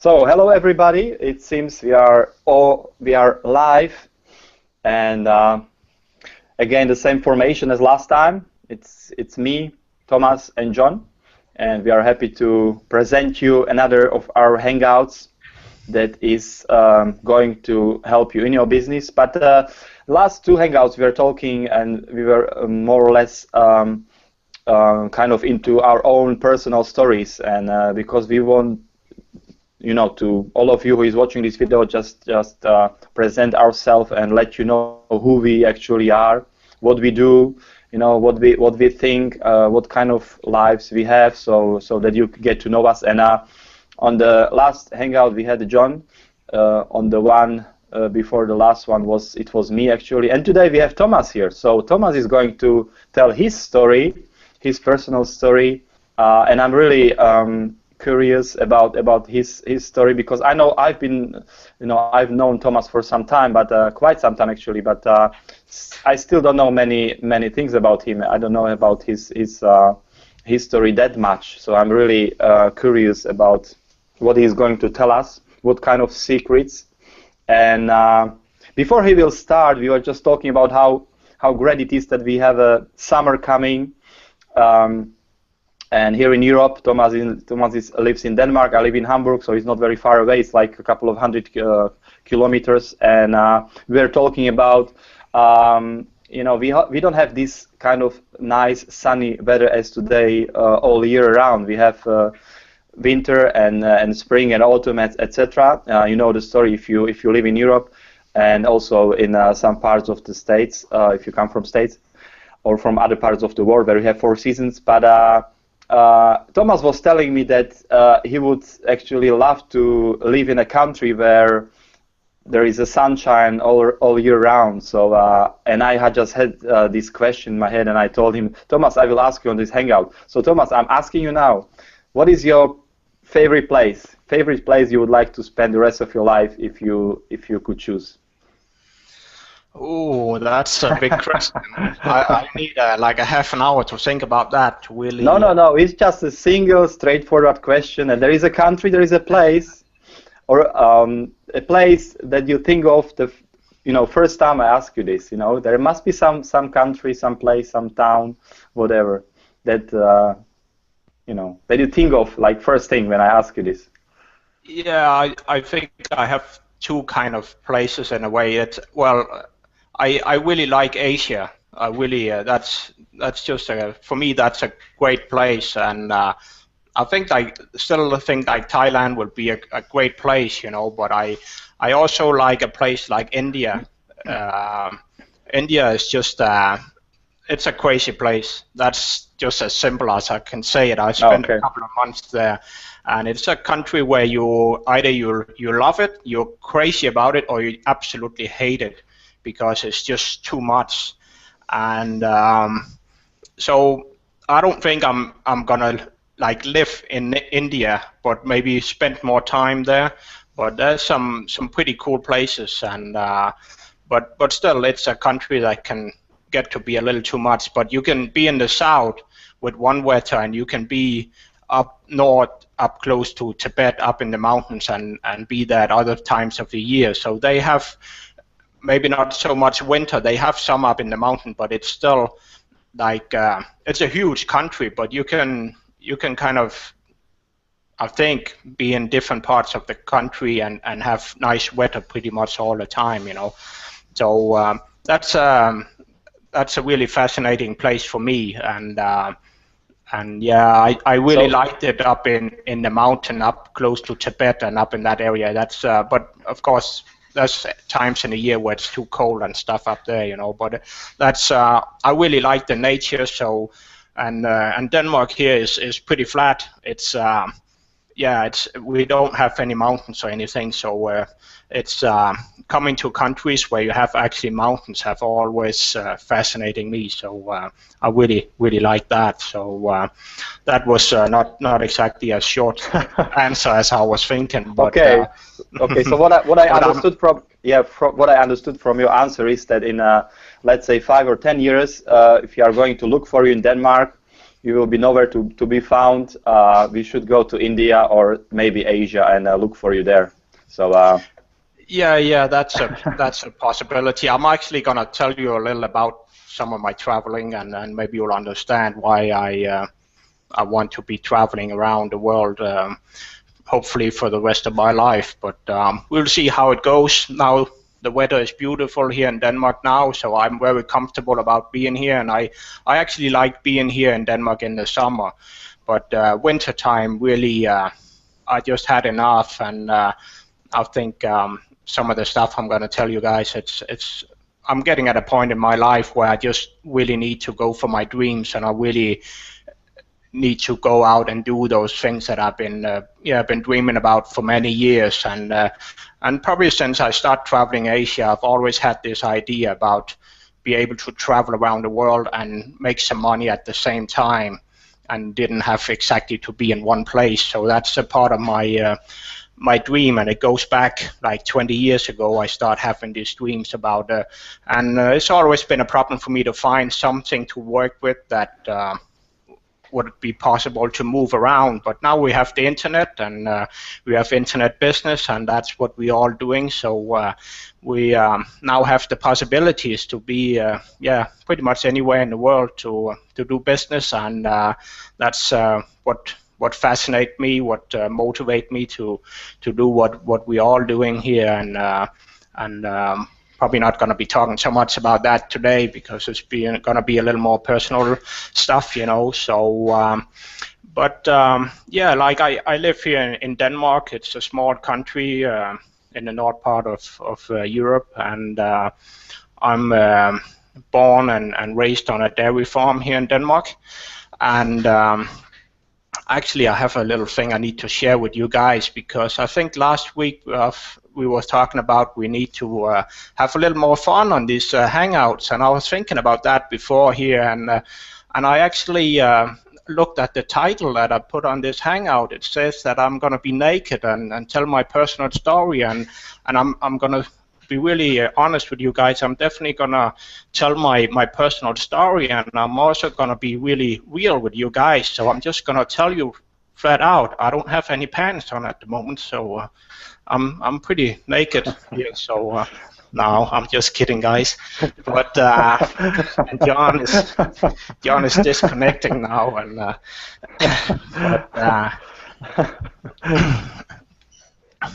So hello everybody. It seems we are live, and again the same formation as last time. It's me, Thomas, and John, and we are happy to present you another of our hangouts that is going to help you in your business. But last two hangouts we were talking, and we were more or less kind of into our own personal stories, and because we want, to all of you who is watching this video, just present ourselves and let you know who we actually are, what we do, what we think, what kind of lives we have, so that you get to know us. And on the last hangout we had John. On the one before the last one was me actually, and today we have Thomas here. So Thomas is going to tell his story, his personal story, and I'm really curious about his story, because I know I've known Thomas for some time, but quite some time actually, but I still don't know many things about him. I don't know about his history that much, so I'm really curious about what he's going to tell us, what kind of secrets. And before he will start, we were just talking about how great it is that we have a summer coming. And here in Europe, Thomas lives in Denmark. I live in Hamburg, so it's not very far away. It's like a couple of hundred kilometers. And we are talking about, we don't have this kind of nice sunny weather as today all year around. We have winter and spring and autumn, etc. You know the story if you live in Europe, and also in some parts of the States, if you come from States or from other parts of the world where we have 4 seasons. But Thomas was telling me that he would actually love to live in a country where there is a sunshine all year round. So and I had just had this question in my head, and I told him, Thomas, I will ask you on this hangout. So Thomas, I'm asking you now, what is your favorite place you would like to spend the rest of your life if you could choose? Oh, that's a big question. I need like a half an hour to think about that, really. No. It's just a single, straightforward question. And there is a country, there is a place, or a place that you think of the, first time I ask you this. There must be some country, some place, some town, whatever that that you think of like first thing when I ask you this. Yeah, I think I have two kind of places in a way. I really like Asia. I really that's just for me that's a great place, and I still think like Thailand would be a great place, But I also like a place like India. India is just it's a crazy place. That's just as simple as I can say it. I spent a couple of months there, and it's a country where you love it, you're crazy about it, or you absolutely hate it, because it's just too much. And so I don't think I'm gonna like live in India, but maybe spend more time there. But there's some pretty cool places, and but still it's a country that can get to be a little too much. But you can be in the south with one weather, and you can be up north, up close to Tibet, up in the mountains, and be there at other times of the year. So they have maybe not so much winter. They have some up in the mountain, but it's still like it's a huge country. But you can kind of, I think, be in different parts of the country and have nice weather pretty much all the time, So that's a really fascinating place for me, and yeah, I really liked it up in the mountain, up close to Tibet and up in that area. That's but of course there's times in the year where it's too cold and stuff up there, But that's I really like the nature. So and Denmark here is pretty flat. It's we don't have any mountains or anything, so it's coming to countries where you have actually mountains have always fascinating me. So I really like that. So that was not exactly a short answer as I was thinking. But, okay. So what I understood what I understood from your answer is that in let's say 5 or 10 years, if you are going to look for you in Denmark, you will be nowhere to be found. We should go to India or maybe Asia and look for you there. So Yeah, that's a possibility. I'm actually gonna tell you a little about some of my traveling, and maybe you'll understand why I want to be traveling around the world. Hopefully for the rest of my life, but we'll see how it goes. Now the weather is beautiful here in Denmark now, so I'm very comfortable about being here, and I actually like being here in Denmark in the summer, but winter time really I just had enough, and I think some of the stuff I'm going to tell you guys, it's I'm getting at a point in my life where I just really need to go for my dreams, and I really need to go out and do those things that I've been dreaming about for many years, and probably since I started traveling Asia, I've always had this idea about be able to travel around the world and make some money at the same time, and didn't have exactly to be in one place. So that's a part of my dream, and it goes back like 20 years ago. I started having these dreams about, and it's always been a problem for me to find something to work with that would it be possible to move around. But now we have the internet, and we have internet business, and that's what we're all doing. So we now have the possibilities to be pretty much anywhere in the world to do business, and that's what fascinates me, what motivates me to do what we're all doing here, and probably not going to be talking so much about that today because it's going to be a little more personal stuff, you know. So, like I live here in Denmark. It's a small country in the north part of Europe, and I'm born and raised on a dairy farm here in Denmark, and actually, I have a little thing I need to share with you guys, because I think last week we were talking about we need to have a little more fun on these hangouts, and I was thinking about that before here, and I actually looked at the title that I put on this hangout. It says that I'm going to be naked and tell my personal story, and I'm going to be really honest with you guys. I'm definitely gonna tell my personal story, and I'm also gonna be really real with you guys. So I'm just gonna tell you flat out, I don't have any pants on at the moment, so I'm pretty naked here. So no, I'm just kidding, guys. But John is disconnecting now, and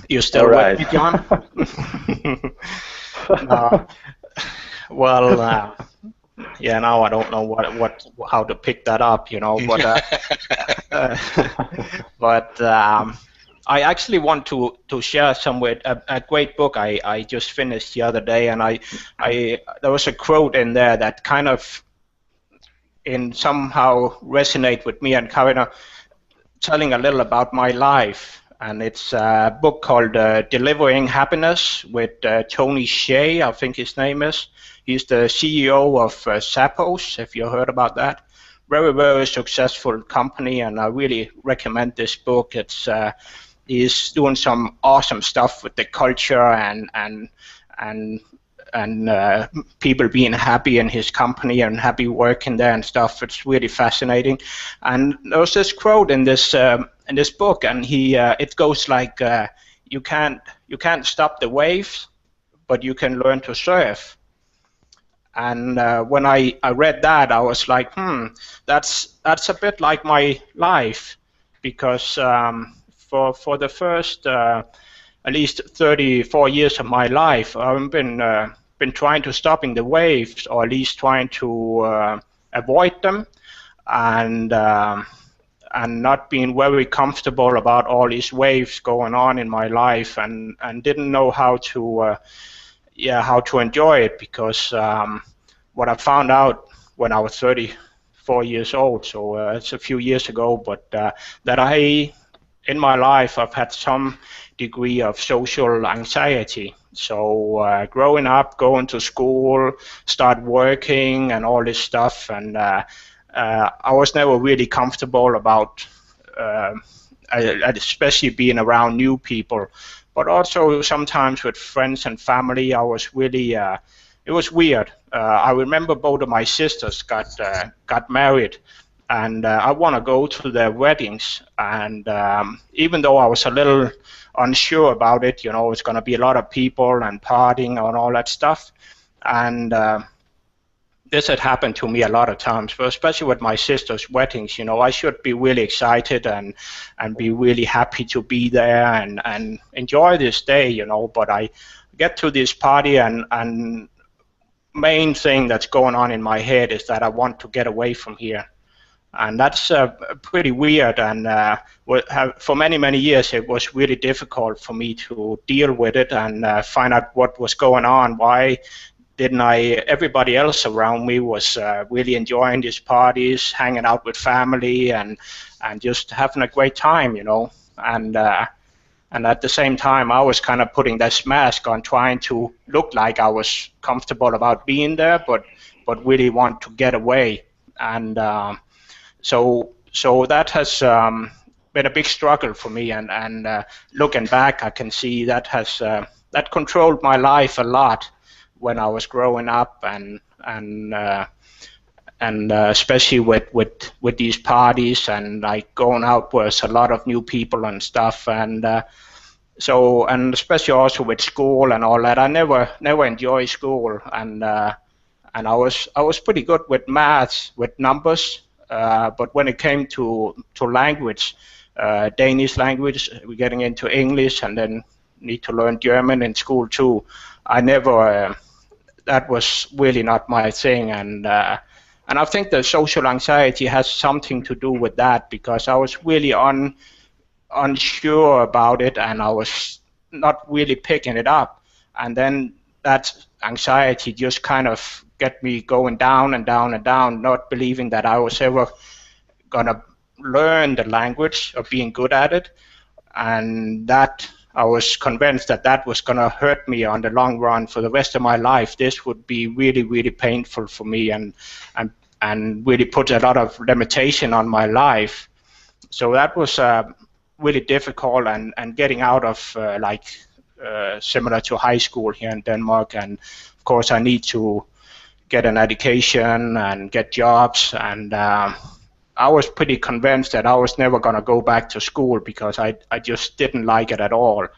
you still right. with me, John? Well, now I don't know how to pick that up, you know. But I actually want to share a great book I just finished the other day, and there was a quote in there that kind of somehow resonate with me and kind of telling a little about my life. And it's a book called Delivering Happiness with Tony Hsieh, I think his name is. He's the CEO of Zappos, if you heard about that. Very, very successful company, and I really recommend this book. He's doing some awesome stuff with the culture and people being happy in his company and happy working there and stuff. It's really fascinating. And there was this quote in this book, and it goes like, you can't stop the waves, but you can learn to surf. And when I read that, I was like, that's a bit like my life, because for the first at least 34 years of my life, I've been trying to stopping the waves, or at least trying to avoid them, and not being very comfortable about all these waves going on in my life, and didn't know how to enjoy it, because what I found out when I was 34 years old, so it's a few years ago, but that in my life I've had some degree of social anxiety. So growing up, going to school, start working and all this stuff, and I was never really comfortable about especially being around new people, but also sometimes with friends and family. I was really it was weird. I remember both of my sisters got married, and I want to go to their weddings. And even though I was a little unsure about it, it's going to be a lot of people and partying and all that stuff. And this had happened to me a lot of times, but especially with my sister's weddings. I should be really excited and be really happy to be there and enjoy this day. But I get to this party, and main thing that's going on in my head is that I want to get away from here. And that's pretty weird, and for many years it was really difficult for me to deal with it and find out what was going on. Why didn't everybody else around me was really enjoying these parties, hanging out with family, and just having a great time, and at the same time I was kind of putting this mask on, trying to look like I was comfortable about being there, but really want to get away. And so that has been a big struggle for me, and looking back, I can see that has that controlled my life a lot when I was growing up, and especially with these parties and like going out with a lot of new people and stuff, and especially also with school and all that. I never enjoyed school, and I was pretty good with maths, with numbers. But when it came to language, Danish language, we're getting into English, and then need to learn German in school too. I never, that was really not my thing, and I think the social anxiety has something to do with that, because I was really unsure about it, and I was not really picking it up, and then that anxiety just kind of get me going down and down and down, not believing that I was ever gonna learn the language or being good at it, and that I was convinced that was gonna hurt me on the long run for the rest of my life. This would be really, really painful for me, and really put a lot of limitation on my life. So that was really difficult, and getting out of similar to high school here in Denmark, and of course I need to get an education and get jobs, and I was pretty convinced that I was never going to go back to school, because I just didn't like it at all,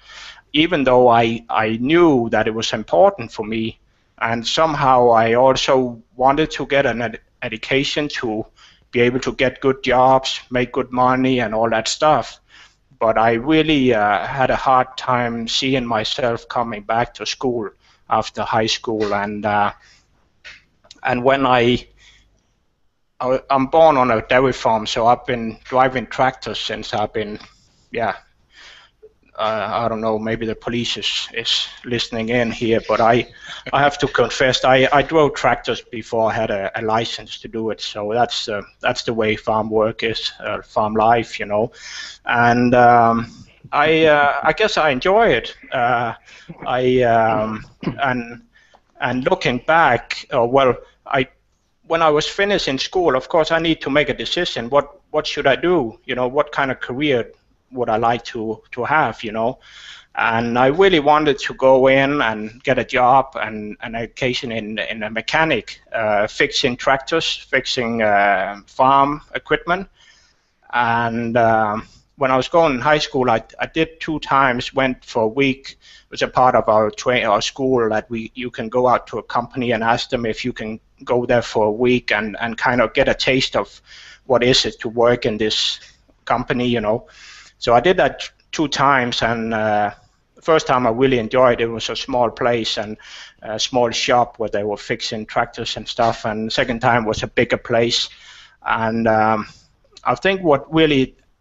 even though I knew that it was important for me, and somehow I also wanted to get an education to be able to get good jobs, make good money and all that stuff. But I really had a hard time seeing myself coming back to school after high school, and when I'm born on a dairy farm, so I've been driving tractors since I've been, I don't know, maybe the police is listening in here, but I have to confess, I drove tractors before I had a license to do it. So that's the way farm work is, farm life, and I guess I enjoy it. And looking back, when I was finishing school, of course, I need to make a decision. What should I do? What kind of career would I like to have? And I really wanted to go in and get a job and an education in a mechanic, fixing tractors, fixing farm equipment. And when I was going in high school, I did 2 times, went for a week. It was a part of our school that you can go out to a company and ask them if you can go there for a week and kind of get a taste of what is it to work in this company, So I did that 2 times, and the first time I really enjoyed it. It was a small place and a small shop where they were fixing tractors and stuff, and the second time was a bigger place. And I think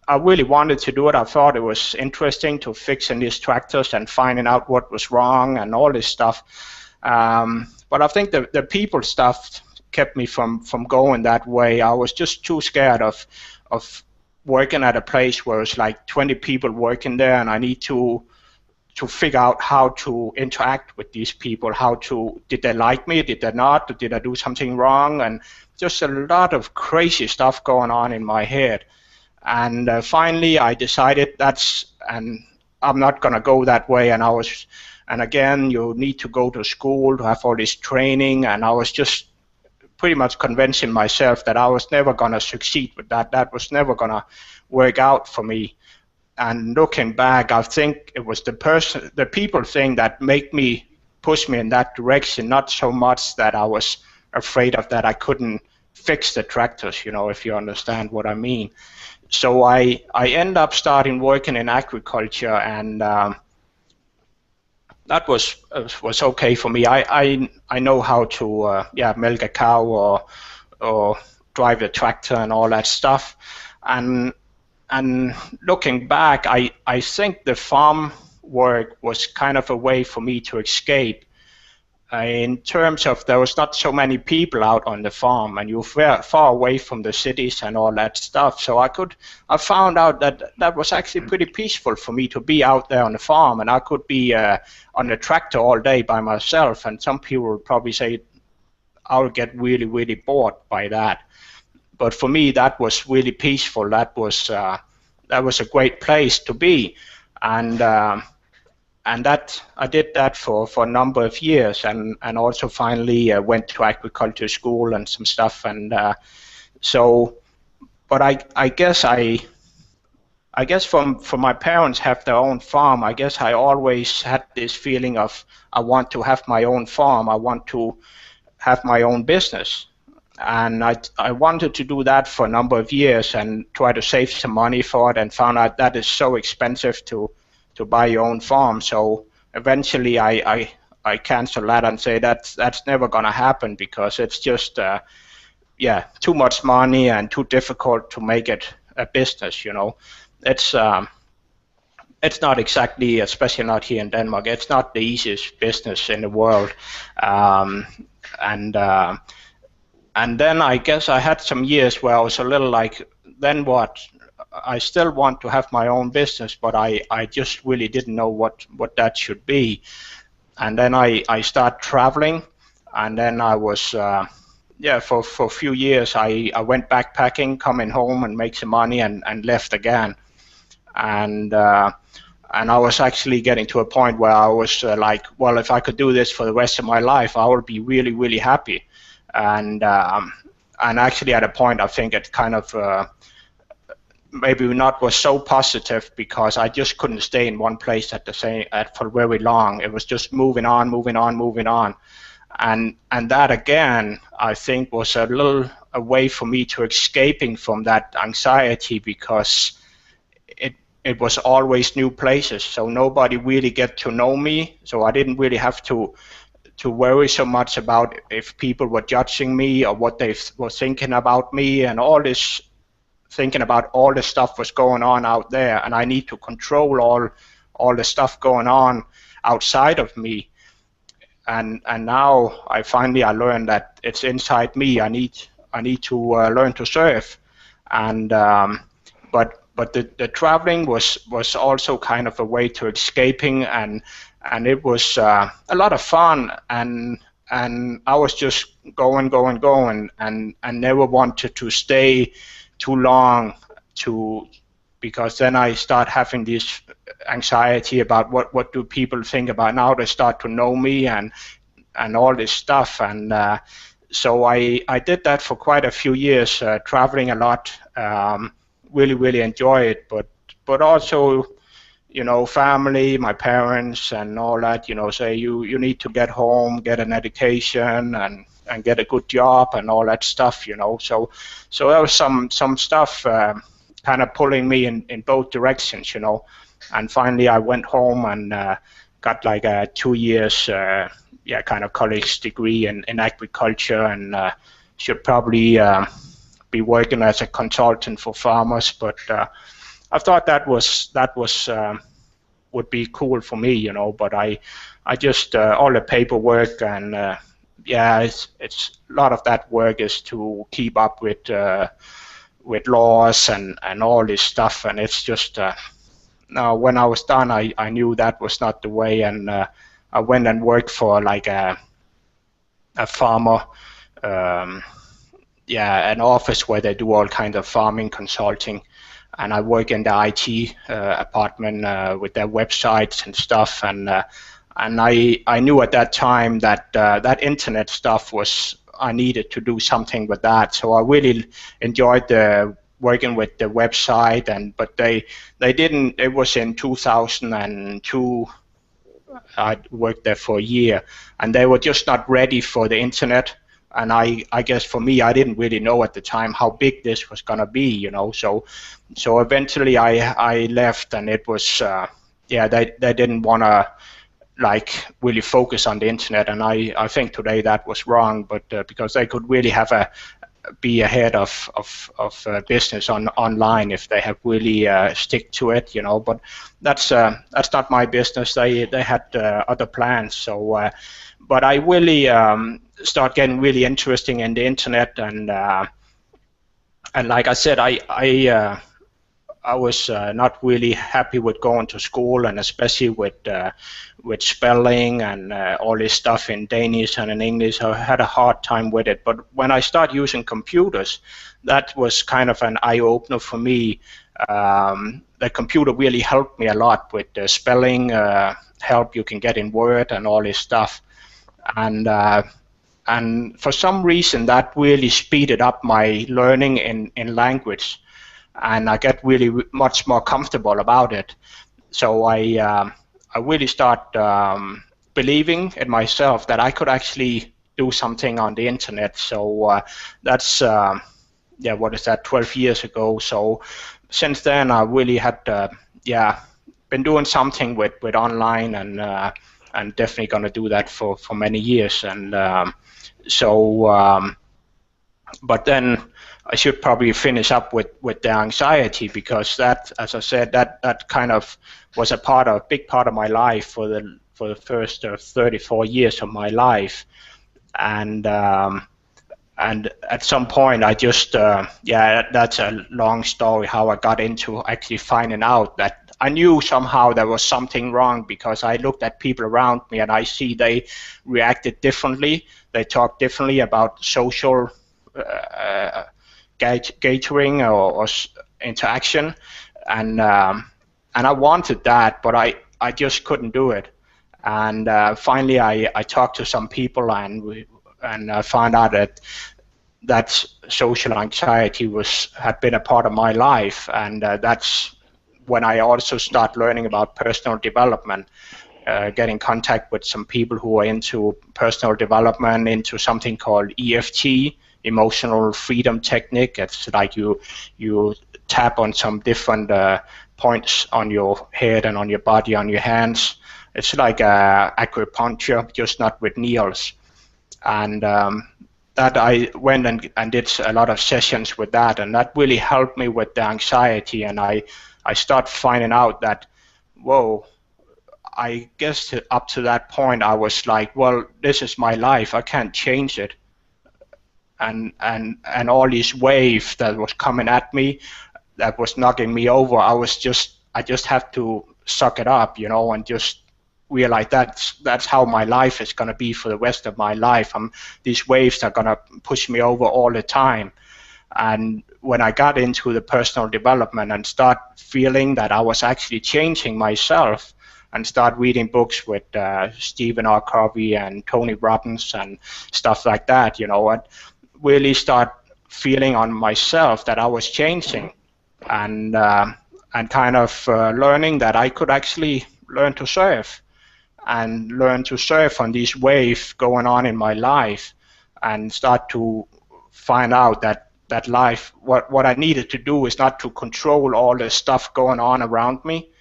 I really wanted to do it. I thought it was interesting to fixing these tractors and finding out what was wrong and all this stuff. But I think the people stuff kept me from going that way. I was just too scared of working at a place where it's like 20 people working there, and I need to figure out how to interact with these people. Did they like me? Did they not? Did I do something wrong? And just a lot of crazy stuff going on in my head. And finally I decided and I'm not going to go that way. And again, you need to go to school to have all this training, and I was just pretty much convincing myself that I was never going to succeed with that. That was never going to work out for me. And looking back, I think it was the people thing that push me in that direction, not so much that I was afraid of that I couldn't fix the tractors, if you understand what I mean. So I end up starting working in agriculture, and that was okay for me. I know how to milk a cow or drive a tractor and all that stuff, and looking back, I think the farm work was kind of a way for me to escape. In terms of there was not so many people out on the farm, and you're far away from the cities and all that stuff. So I found out that was actually pretty peaceful for me to be out there on the farm, and I could be on the tractor all day by myself. And some people would probably say I would get really, really bored by that. But for me, that was really peaceful. That was a great place to be, and that I did that for a number of years, and also finally went to agriculture school and some stuff, and but I guess from my parents have their own farm. I guess I always had this feeling of I want to have my own farm. I want to have my own business. And I wanted to do that for a number of years and try to save some money for it, and found out that is so expensive to buy your own farm. So eventually I canceled that and say that's never going to happen, because it's just too much money and too difficult to make it a business. It's not exactly, especially not here in Denmark, it's not the easiest business in the world. And then I guess I had some years where I was a little like, then what? I still want to have my own business, but I just really didn't know what that should be. And then I started traveling, and then I was, for a few years I went backpacking, coming home and make some money, and left again. And I was actually getting to a point where I was like, well, if I could do this for the rest of my life, I would be really, really happy. And actually at a point I think it kind of maybe not was so positive, because I just couldn't stay in one place for very long. It was just moving on, and that again I think was a way for me to escaping from that anxiety, because it was always new places, so nobody really get to know me, so I didn't really have to worry so much about if people were judging me or what they were thinking about me, and all this thinking about all the stuff was going on out there, and I need to control all the stuff going on outside of me. And now I learned that it's inside me. I need to learn to surf, and but the traveling was also kind of a way to escaping, and it was a lot of fun, and I was just going, and never wanted to stay too long, because then I start having this anxiety about what do people think about now. They start to know me and all this stuff, and so I did that for quite a few years, traveling a lot, really, really enjoy it, but also, family, my parents and all that, say you need to get home, get an education and get a good job and all that stuff, so there was some stuff kind of pulling me in both directions, and finally I went home and got like a 2 years kind of college degree in agriculture, and should probably be working as a consultant for farmers, but I thought that was would be cool for me, but I just all the paperwork and it's a lot of that work is to keep up with laws and all this stuff, and it's just now when I was done, I knew that was not the way, and I went and worked for like a farmer, an office where they do all kinds of farming consulting, and I work in the IT department with their websites and stuff, and I knew at that time that that internet stuff was I needed to do something with that. So I really enjoyed working with the website, but they didn't. It was in 2002. I worked there for a year, and they were just not ready for the internet. And I guess for me, I didn't really know at the time how big this was gonna be, So eventually I left, and it was they didn't wanna like really focus on the internet, and I think today that was wrong, but because they could really be ahead of business online if they have really stick to it, But that's not my business. They had other plans. So, but I really start getting really interesting in the internet, and like I said, I was not really happy with going to school, and especially with spelling and all this stuff in Danish and in English. I had a hard time with it. But when I started using computers, that was kind of an eye-opener for me. The computer really helped me a lot with the spelling help you can get in Word and all this stuff. And for some reason, that really speeded up my learning in language. And I get really much more comfortable about it. So I really start believing in myself that I could actually do something on the internet. So that's what is that, 12 years ago. So since then I really had been doing something with online, and definitely going to do that for many years. And but then I should probably finish up with the anxiety, because that, as I said, that kind of was a big part of my life for the first 34 years of my life, and at some point I just that's a long story how I got into actually finding out that I knew somehow there was something wrong, because I looked at people around me and I see they reacted differently, they talked differently about social gathering or interaction, and I wanted that, but I just couldn't do it. And finally I talked to some people, and I found out that social anxiety had been a part of my life, and that's when I also start learning about personal development, get in contact with some people who are into personal development, into something called EFT, emotional freedom technique. It's like you tap on some different points on your head and on your body, on your hands. It's like acupuncture, just not with needles. And that I went and did a lot of sessions with that, and that really helped me with the anxiety. And I start finding out that, whoa, I guess up to that point I was like, well, this is my life, I can't change it. And all these waves that was coming at me, that was knocking me over, I just have to suck it up, and just realize that's how my life is going to be for the rest of my life. These waves are going to push me over all the time. And when I got into the personal development and start feeling that I was actually changing myself, and start reading books with Stephen R. Covey and Tony Robbins and stuff like that, and really start feeling on myself that I was changing, and kind of learning that I could actually learn to surf, and learn to surf on these waves going on in my life, and start to find out that life, what I needed to do is not to control all the stuff going on around me,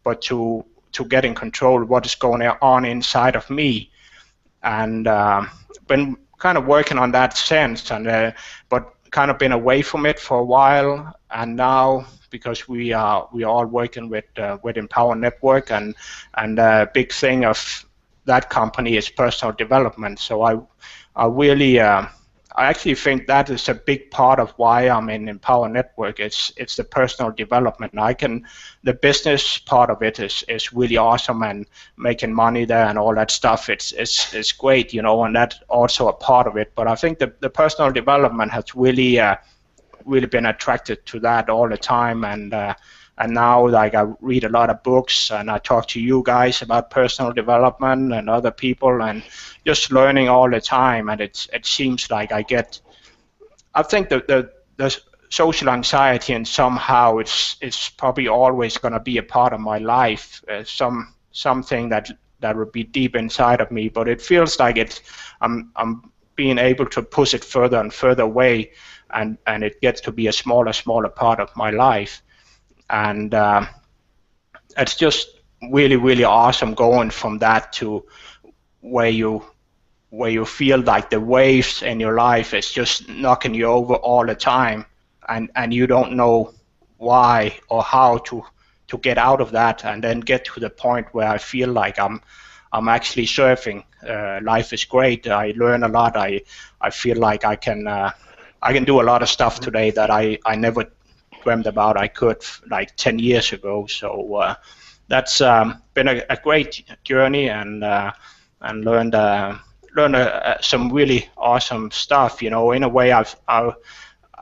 but to get in control of what is going on inside of me. And been kind of working on that sense, and but kind of been away from it for a while, and now, because we are all working with Empower Network, and a big thing of that company is personal development. So I really I actually think that is a big part of why I'm in Empower Network. It's the personal development. The business part of it is really awesome, and making money there and all that stuff. It's great, and that's also a part of it. But I think the personal development has really been attracted to that all the time, and and now like I read a lot of books and I talk to you guys about personal development and other people and just learning all the time. And it seems like I think the social anxiety, and somehow it's probably always going to be a part of my life, something that would be deep inside of me. But it feels like I'm being able to push it further and further away, and it gets to be a smaller part of my life. And it's just really awesome going from that to where you feel like the waves in your life is just knocking you over all the time, and you don't know why or how to get out of that, and then get to the point where I feel like I'm actually surfing. Life is great. I learn a lot. I feel like I can do a lot of stuff today that I never dreamed about I could like 10 years ago. So that's been a great journey, and learned some really awesome stuff. In a way,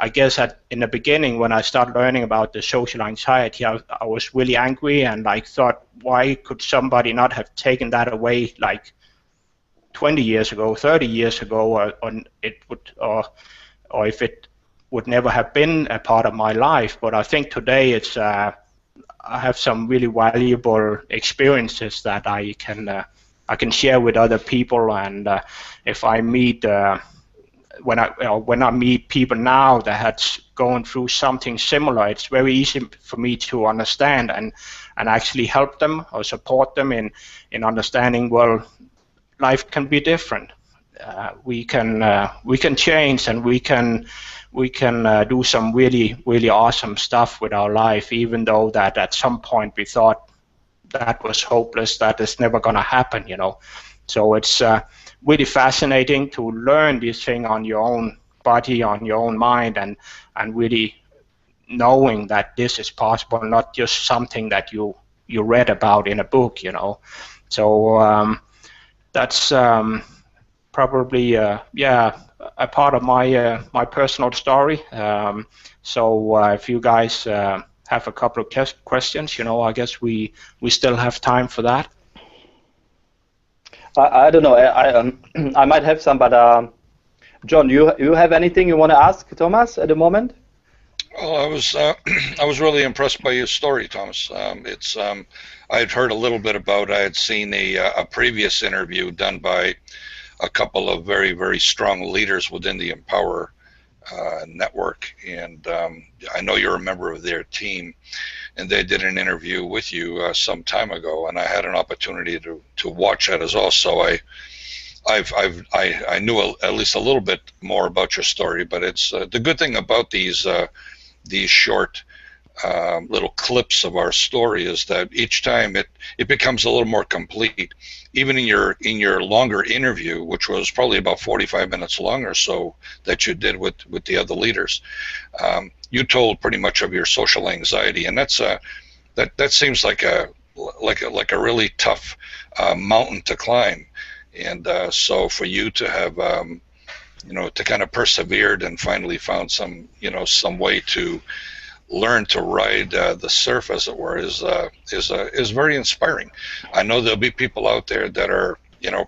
I guess in the beginning when I started learning about the social anxiety, I was really angry and like thought, why could somebody not have taken that away like 20 years ago, 30 years ago, or if it would never have been a part of my life. But I think today I have some really valuable experiences that I can share with other people, and if I meet when I meet people now that had gone through something similar, it's very easy for me to understand and actually help them or support them in understanding, well, life can be different. We can change, and we can do some really awesome stuff with our life, even though that at some point we thought that was hopeless, that is never going to happen. So it's really fascinating to learn this thing on your own body, on your own mind, and really knowing that this is possible, not just something that you read about in a book. So that's probably a part of my personal story. So if you guys have a couple of questions, I guess we still have time for that. I don't know. I might have some, but John, you have anything you want to ask Thomas at the moment? Well, I was really impressed by your story, Thomas. I had heard a little bit about. I had seen a previous interview done by a couple of very strong leaders within the Empower network, and I know you're a member of their team, and they did an interview with you some time ago, and I had an opportunity to watch that as well. So I knew at least a little bit more about your story. But it's the good thing about these short little clips of our story is that each time it becomes a little more complete. Even in your longer interview, which was probably about 45 minutes long or so, that you did with the other leaders, you told pretty much of your social anxiety, and that seems like a really tough mountain to climb. And so for you to have to kind of persevered and finally found some way to learn to ride the surf, as it were, is very inspiring. I know there'll be people out there that are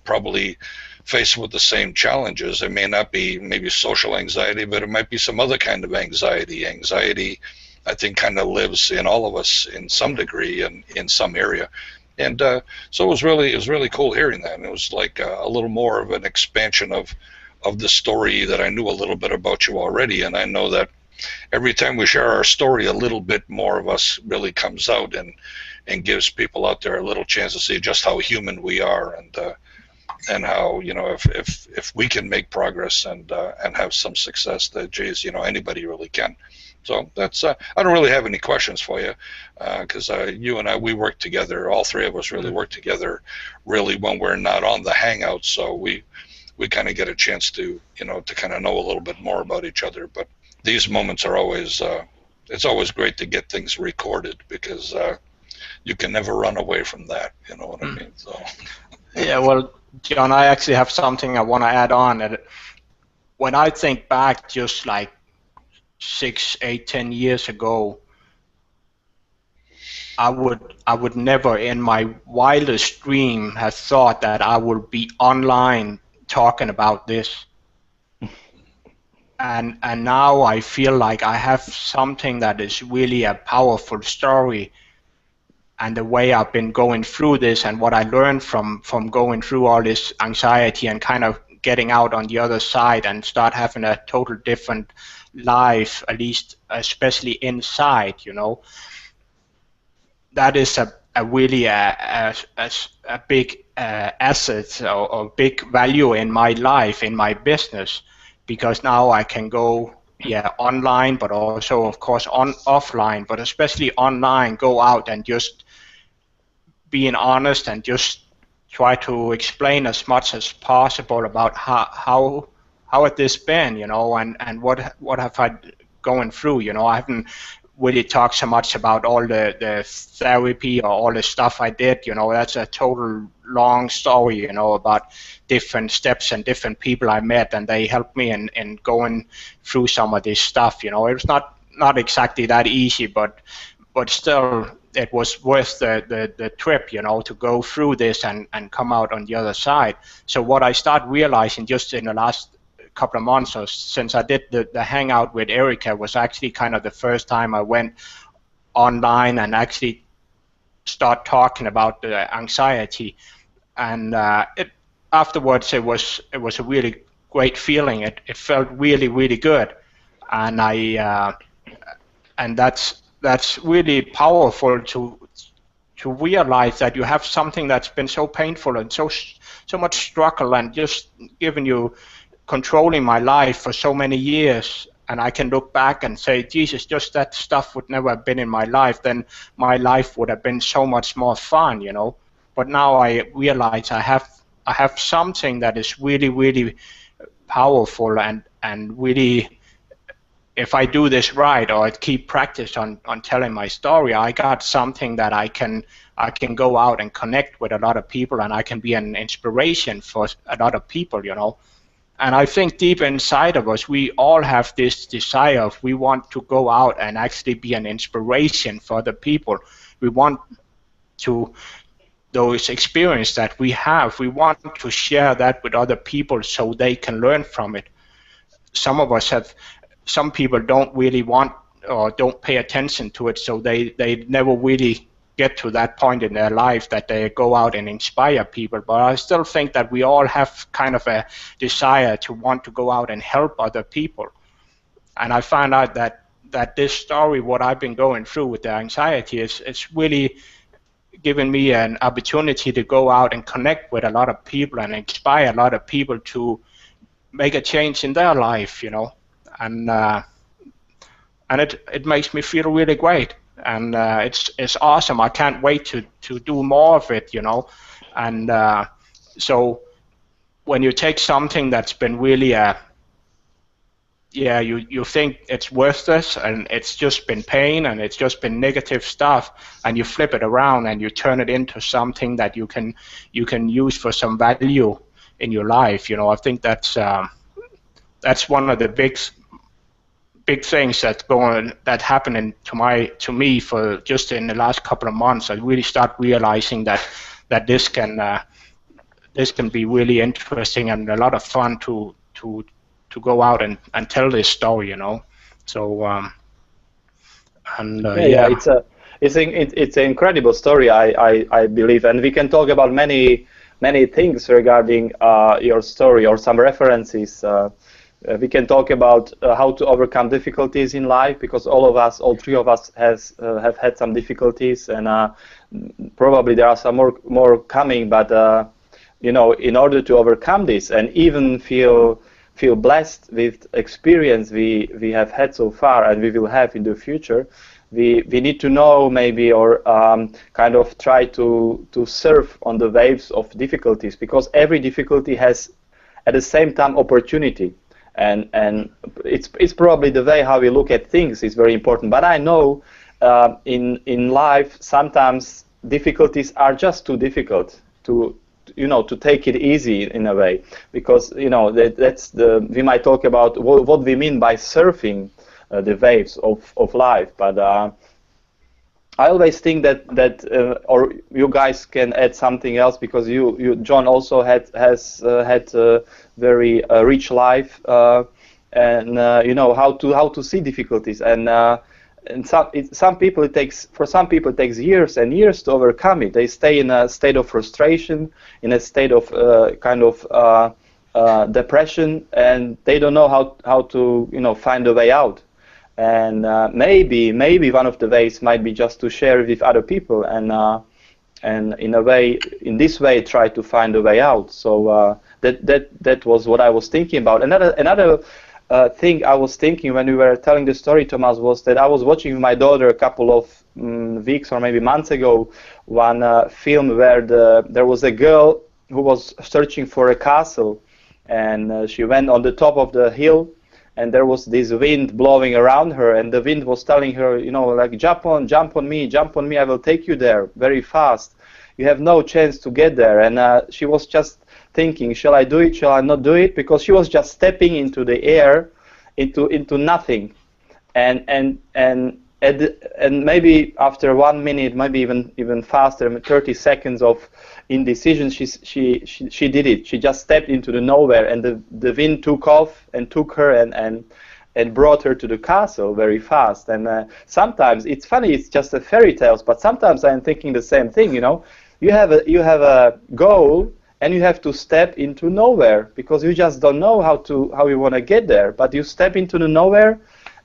probably faced with the same challenges. It may not be maybe social anxiety, but it might be some other kind of anxiety. Anxiety, I think, kind of lives in all of us in some degree and in some area. And so it was really cool hearing that. And it was like a little more of an expansion of the story that I knew a little bit about you already. And I know that every time we share our story, a little bit more of us really comes out and gives people out there a little chance to see just how human we are, and how if we can make progress and have some success, that geez, anybody really can. So that's I don't really have any questions for you, because you and I, we work together. All three of us really work together really when we're not on the hangout. So we kind of get a chance to to kind of know a little bit more about each other. But these moments are always it's always great to get things recorded, because you can never run away from that. You know what I mean? So yeah, well, John, I actually have something I want to add on. That when I think back, just like 6, 8, 10 years ago, I would never in my wildest dream have thought that I would be online talking about this. And now I feel like I have something that is really a powerful story, and the way I've been going through this and what I learned from going through all this anxiety and kind of getting out on the other side and start having a total different life, at least especially inside, that is a really a big asset or big value in my life, in my business, because now I can go online, but also of course offline, but especially online, go out and just being honest and just try to explain as much as possible about how had this been, and what have I going through. I haven't really talked so much about all the therapy or all the stuff I did. That's a total long story, about different steps and different people I met, and they helped me in going through some of this stuff. It was not exactly that easy, but still it was worth the trip, to go through this and come out on the other side. So what I started realizing just in the last couple of months, or since I did the hangout with Erica, was actually kind of the first time I went online and actually start talking about the anxiety. And afterwards it was a really great feeling. It felt really, really good, and and that's really powerful to realize that you have something that's been so painful and so much struggle and just giving you controlling my life for so many years, and I can look back and say, Jesus, just that stuff would never have been in my life, then my life would have been so much more fun, But now I realize I have something that is really, really powerful, and really, if I do this right, or I keep practice on telling my story, I got something that I can go out and connect with a lot of people, and I can be an inspiration for a lot of people, And I think deep inside of us, we all have this desire of we want to go out and actually be an inspiration for other people. We want to, those experiences that we have, we want to share that with other people so they can learn from it. Some people don't really want or don't pay attention to it, so they never really get to that point in their life that they go out and inspire people. But I still think that we all have kind of a desire to want to go out and help other people. And I found out that this story, what I've been going through with the anxiety, it's really given me an opportunity to go out and connect with a lot of people and inspire a lot of people to make a change in their life, And it makes me feel really great. And it's awesome. I can't wait to do more of it, And so when you take something that's been really you think it's worthless and it's just been pain and it's just been negative stuff, and you flip it around and you turn it into something that you can use for some value in your life. I think that's one of the big things that happening to me for just in the last couple of months. I really start realizing that this can be really interesting and a lot of fun to go out and tell this story, So it's an incredible story, I believe, and we can talk about many things regarding your story or some references. We can talk about how to overcome difficulties in life, because all three of us have had some difficulties, and probably there are some more coming. But in order to overcome this and even feel blessed with experience we have had so far and we will have in the future, we need to know maybe, or kind of try to surf on the waves of difficulties, because every difficulty has at the same time opportunity. And it's probably the way how we look at things is very important. But I know in life sometimes difficulties are just too difficult to take it easy in a way, because we might talk about what we mean by surfing the waves of life. But I always think that or you guys can add something else, because you John also had a very rich life, and you know how to see difficulties, and some people for some people it takes years and years to overcome it. They stay in a state of frustration, in a state of kind of depression, and they don't know how to find a way out. And maybe one of the ways might be just to share with other people, and in this way try to find a way out. So that was what I was thinking about. Another thing I was thinking when we were telling the story, Thomas, was that I was watching with my daughter a couple of weeks or maybe months ago one film where there was a girl who was searching for a castle, and she went on the top of the hill, and there was this wind blowing around her, and the wind was telling her, like, jump on me, I will take you there very fast. You have no chance to get there. And she was just thinking, shall I do it, shall I not do it? Because she was just stepping into the air, into nothing. And maybe after 1 minute, maybe even faster, 30 seconds of indecision, she did it. She just stepped into the nowhere, and the wind took off and took her and brought her to the castle very fast. And sometimes it's funny, it's just a fairy tales, but sometimes I'm thinking the same thing. You have a goal, and you have to step into nowhere, because you just don't know how you want to get there. But you step into the nowhere,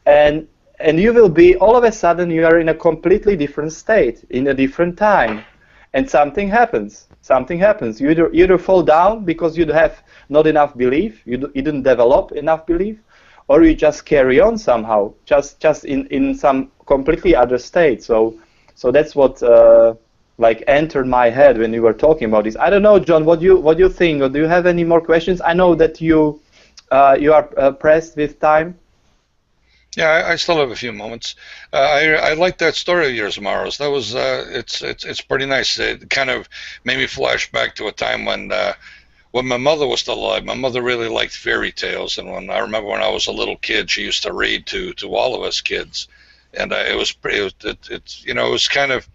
and you will be, all of a sudden, you are in a completely different state, in a different time, and something happens. You either fall down because you have not enough belief, you didn't develop enough belief, or you just carry on somehow, just in some completely other state. So that's what like entered my head when you were talking about this. I don't know, John, what you think, or do you have any more questions? I know that you are pressed with time. Yeah, I still have a few moments. I like that story of yours, Maros. That was it's pretty nice. It kind of made me flash back to a time when my mother was still alive. My mother really liked fairy tales, and I remember when I was a little kid, she used to read to all of us kids, and it was kind of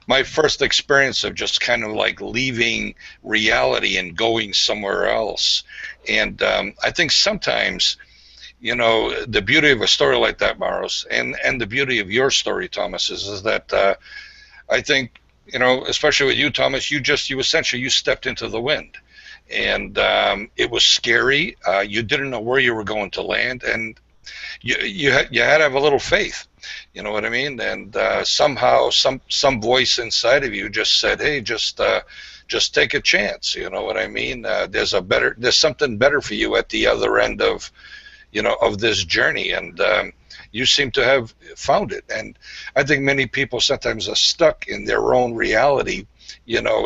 my first experience of just kind of like leaving reality and going somewhere else. And I think sometimes, the beauty of a story like that, Maros, and the beauty of your story, Thomas, is that I think, especially with you, Thomas, you essentially stepped into the wind, and it was scary. You didn't know where you were going to land, and you had to have a little faith. You know what I mean? And somehow some voice inside of you just said, hey, just take a chance. You know what I mean? There's something better for you at the other end of this journey, and you seem to have found it. And I think many people sometimes are stuck in their own reality.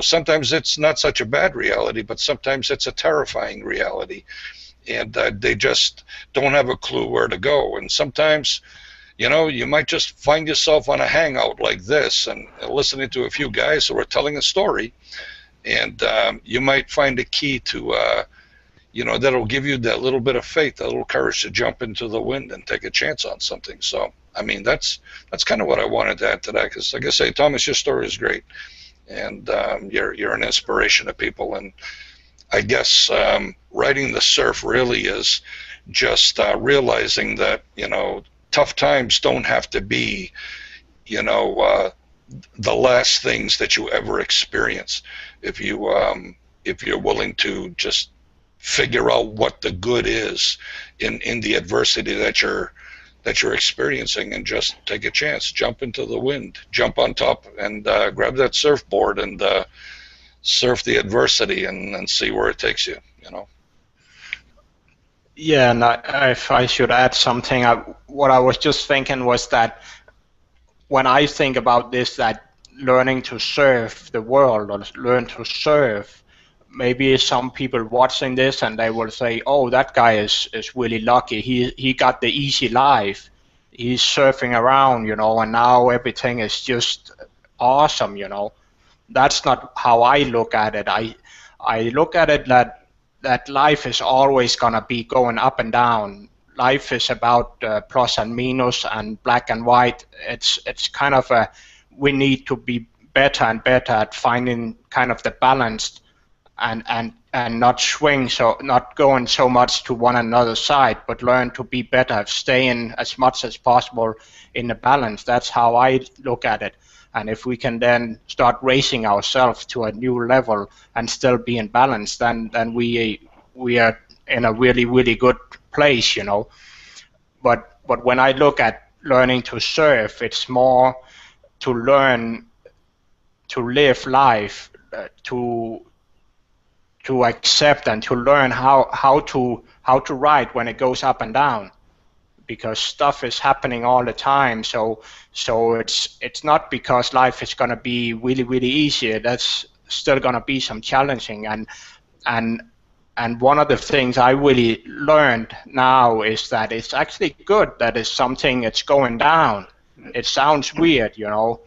Sometimes it's not such a bad reality, but sometimes it's a terrifying reality, and they just don't have a clue where to go. And sometimes, you might just find yourself on a hangout like this and listening to a few guys who are telling a story, and you might find a key to that'll give you that little bit of faith, that little courage to jump into the wind and take a chance on something. So, I mean, that's kind of what I wanted to add to that, because, like I say, Thomas, your story is great, and you're an inspiration to people. And I guess riding the surf really is just realizing that, tough times don't have to be, the last things that you ever experience. If you're willing to just figure out what the good is in the adversity that you're experiencing, and just take a chance, jump into the wind, jump on top, and grab that surfboard and surf the adversity and see where it takes you. Yeah, and if I should add something, what I was just thinking was that when I think about this, that learning to surf the world, or learn to surf, maybe some people watching this and they will say, oh, that guy is really lucky. He got the easy life. He's surfing around, and now everything is just awesome, That's not how I look at it. I look at it that life is always going to be going up and down. Life is about plus and minus and black and white. It's kind of a we need to be better and better at finding kind of the balance and not swing, so not going so much to one another side, but learn to be better at staying as much as possible in the balance. That's how I look at it. And if we can then start raising ourselves to a new level and still be in balance, then we are in a really, really good place, you know. But when I look at learning to surf, it's more to learn to live life, to accept and to learn how to ride when it goes up and down, because stuff is happening all the time. So it's not because life is going to be really, really easy. That's still going to be some challenging. And one of the things I really learned now is that it's actually good that it's something that's going down. It sounds weird, you know.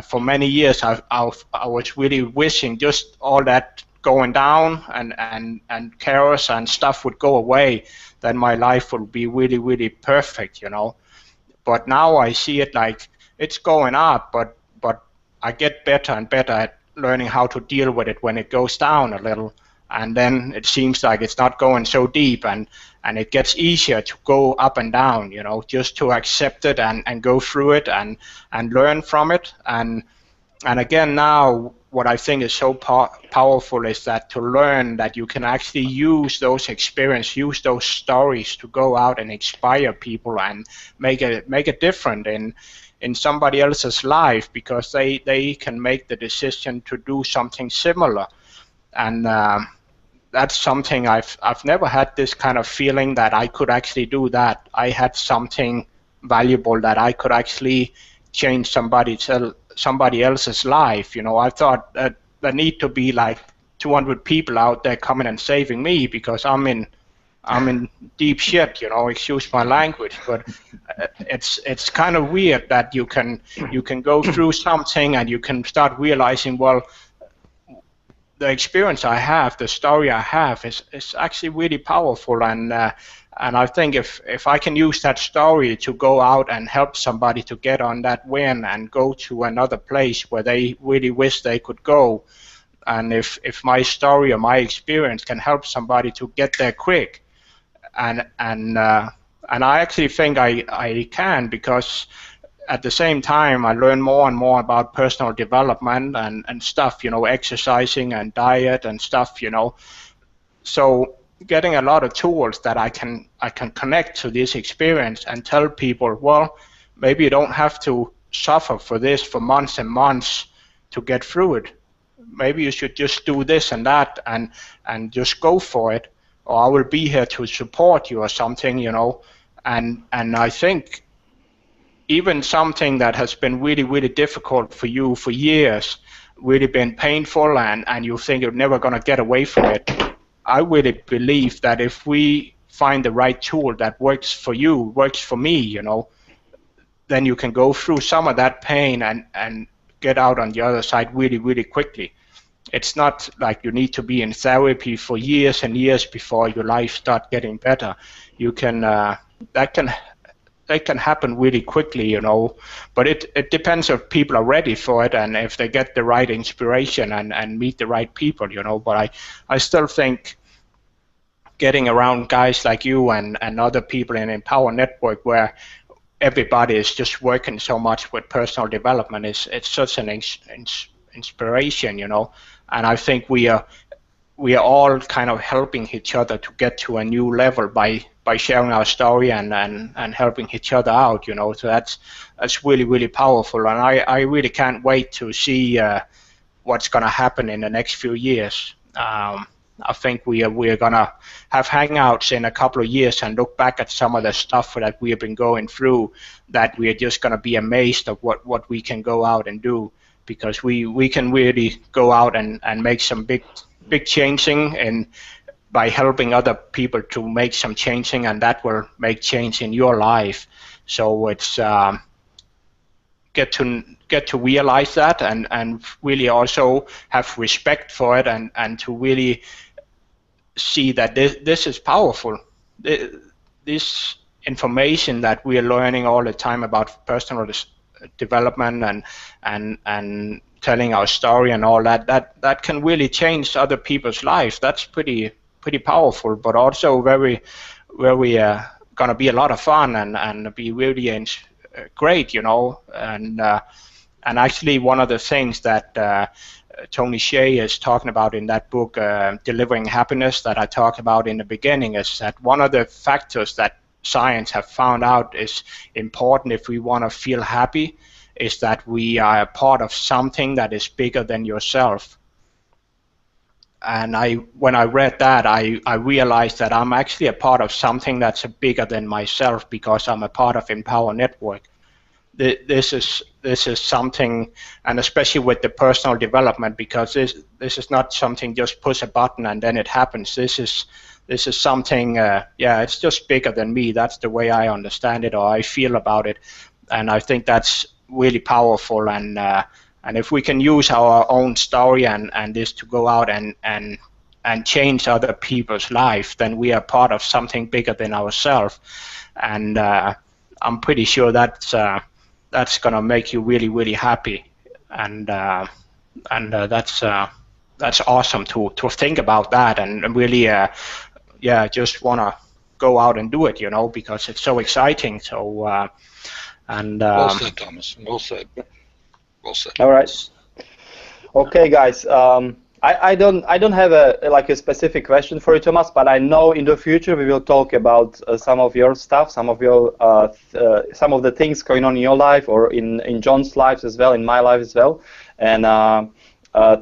For many years I was really wishing just all that going down and chaos and stuff would go away, then my life would be really, really perfect, you know. But now I see it like it's going up, but I get better and better at learning how to deal with it when it goes down a little, and then it seems like it's not going so deep, and it gets easier to go up and down, you know, just to accept it and go through it and learn from it. And again, now what I think is so powerful is that to learn that you can actually use those experiences, use those stories to go out and inspire people and make a difference in somebody else's life, because they can make the decision to do something similar. And that's something I've never had this kind of feeling that I could actually do that. I had something valuable that I could actually change somebody else's life. You know, I thought that there need to be like 200 people out there coming and saving me because I'm in deep shit, you know, excuse my language. But it's kind of weird that you can go through something and you can start realizing, well, the experience I have, the story I have is actually really powerful, and I think if I can use that story to go out and help somebody to get on that win and go to another place where they really wish they could go, and if my story or my experience can help somebody to get there quick, and I actually think I can, because at the same time I learn more and more about personal development and stuff, you know, exercising and diet and stuff, you know. So getting a lot of tools that I can connect to this experience and tell people, well, maybe you don't have to suffer for this for months and months to get through it. Maybe you should just do this and that and just go for it, or I will be here to support you or something, you know. And I think even something that has been really, really difficult for you for years, really been painful, and you think you're never going to get away from it, I really believe that if we find the right tool that works for you, works for me, you know, then you can go through some of that pain and get out on the other side really, really quickly. It's not like you need to be in therapy for years and years before your life starts getting better. You can that can happen really quickly, you know, but it depends if people are ready for it and if they get the right inspiration and meet the right people, you know. But I still think getting around guys like you and other people in Empower Network, where everybody is just working so much with personal development, it's such an inspiration, you know. And I think we are all kind of helping each other to get to a new level by sharing our story and helping each other out, you know. So that's really, really powerful, and I really can't wait to see what's going to happen in the next few years. I think we're going to have hangouts in a couple of years and look back at some of the stuff that we have been going through, that we are just going to be amazed of what we can go out and do, because we can really go out and make some big changing and by helping other people to make some changing, and that will make change in your life. So it's get to realize that and really also have respect for it and to really see that this is powerful. This information that we are learning all the time about personal development and telling our story and all that, that can really change other people's lives. That's pretty powerful, but also very gonna be a lot of fun and be really great, you know. And actually one of the things that Tony Hsieh is talking about in that book, Delivering Happiness, that I talked about in the beginning, is that one of the factors that science have found out is important if we want to feel happy is that we are a part of something that is bigger than yourself. And when I read that, I realized that I'm actually a part of something that's bigger than myself, because I'm a part of Empower Network. This is something, and especially with the personal development, because this is not something just push a button and then it happens. This is something, it's just bigger than me. That's the way I understand it, or I feel about it, and I think that's really powerful. And if we can use our own story and this to go out and change other people's life, then we are part of something bigger than ourselves. And I'm pretty sure that's gonna make you really, really happy. And that's awesome to think about that, and really just wanna go out and do it, you know, because it's so exciting. So well said, Thomas. Well said. Well said. All right. Okay, guys. I don't have a specific question for you, Thomas, but I know in the future we will talk about some of your stuff, some of the things going on in your life, or in John's life as well, in my life as well. And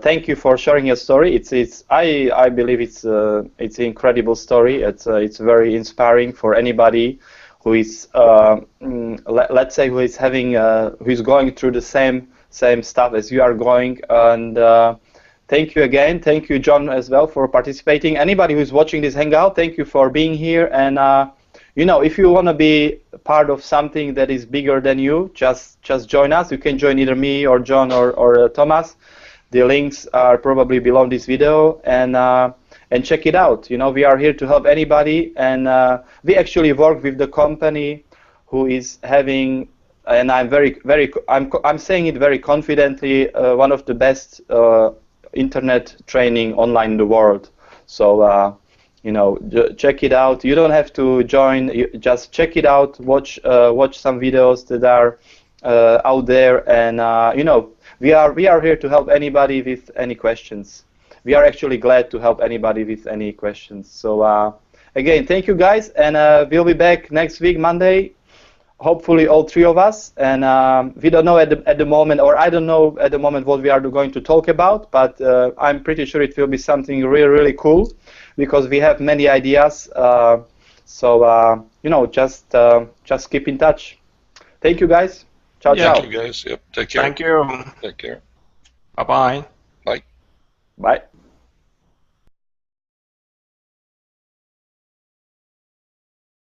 thank you for sharing your story. I believe it's an incredible story. It's very inspiring for anybody who is let's say who is going through the same stuff as you are going. And thank you again. Thank you, John, as well, for participating. Anybody who's watching this hangout, thank you for being here. And you know, if you want to be part of something that is bigger than you, just join us. You can join either me or John or Thomas. The links are probably below this video, and check it out. You know, we are here to help anybody, and we actually work with the company who is having, and I'm saying it very confidently, one of the best internet training online in the world. So you know, check it out. You don't have to join. You just check it out. Watch some videos that are out there, and you know, we are here to help anybody with any questions. We are actually glad to help anybody with any questions. So again, thank you guys, and we'll be back next week, Monday. Hopefully all three of us, and we don't know at the moment, or I don't know at the moment what we are going to talk about, but I'm pretty sure it will be something really, really cool, because we have many ideas. So you know, just keep in touch. Thank you, guys. Ciao, ciao. Thank you, guys. Yep. Take care. Thank you. Take care. Bye-bye. Bye. Bye.